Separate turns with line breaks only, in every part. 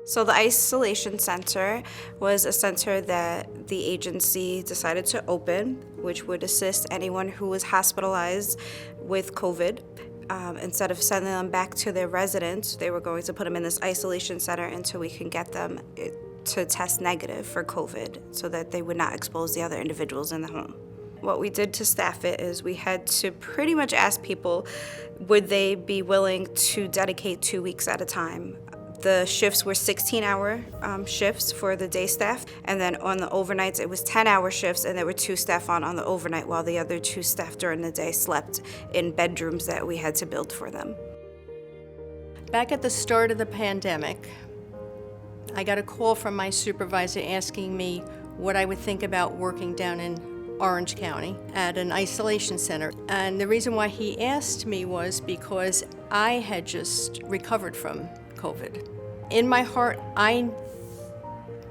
So the isolation center was a center that the agency decided to open, which would assist anyone who was hospitalized with COVID. Instead of sending them back to their residence, they were going to put them in this isolation center until we can get them to test negative for COVID so that they would not expose the other individuals in the home. What we did to staff it is we had to pretty much ask people, would they be willing to dedicate 2 weeks at a time? The shifts were 16-hour shifts for the day staff, and then on the overnights it was 10-hour shifts, and there were 2 staff on the overnight while the other 2 staff during the day slept in bedrooms that we had to build for them.
Back at the start of the pandemic, I got a call from my supervisor asking me what I would think about working down in Orange County at an isolation center. And the reason why he asked me was because I had just recovered from COVID. In my heart, I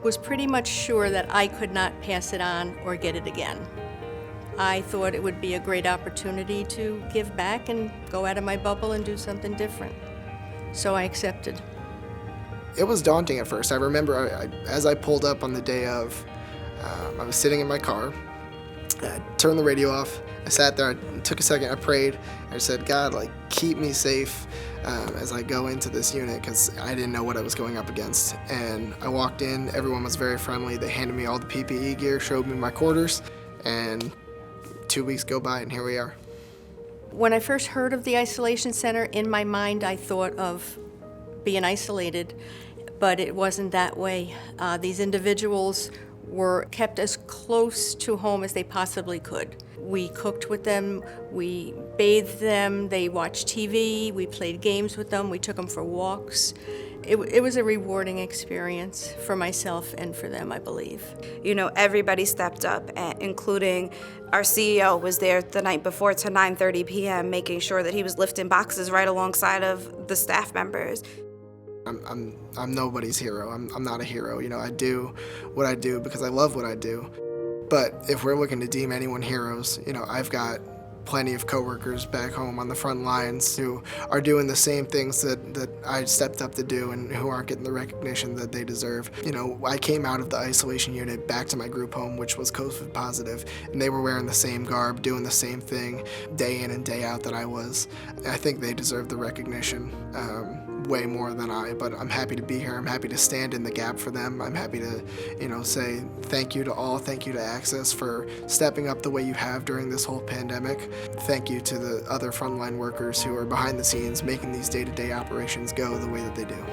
was pretty much sure that I could not pass it on or get it again. I thought it would be a great opportunity to give back and go out of my bubble and do something different. So I accepted.
It was daunting at first. I remember as I pulled up on the day of, I was sitting in my car, I turned the radio off, I sat there, I took a second, I prayed, I said, God, keep me safe as I go into this unit, because I didn't know what I was going up against. And I walked in, everyone was very friendly, they handed me all the PPE gear, showed me my quarters, and 2 weeks go by and here we are.
When I first heard of the isolation center, in my mind I thought of being isolated, but it wasn't that way. These individuals were kept as close to home as they possibly could. We cooked with them, we bathed them, they watched TV, we played games with them, we took them for walks. It was a rewarding experience for myself and for them, I believe.
You know, everybody stepped up, including our CEO was there the night before to 9:30 p.m., making sure that he was lifting boxes right alongside of the staff members.
I'm nobody's hero. I'm not a hero. You know, I do what I do because I love what I do. But if we're looking to deem anyone heroes, you know, I've got plenty of coworkers back home on the front lines who are doing the same things that I stepped up to do and who aren't getting the recognition that they deserve. You know, I came out of the isolation unit back to my group home, which was COVID positive, and they were wearing the same garb, doing the same thing day in and day out that I was. I think they deserve the recognition way more than I, but I'm happy to be here. I'm happy to stand in the gap for them. I'm happy to, you know, say thank you to all. Thank you to Access for stepping up the way you have during this whole pandemic. Thank you to the other frontline workers who are behind the scenes making these day-to-day operations go the way that they do.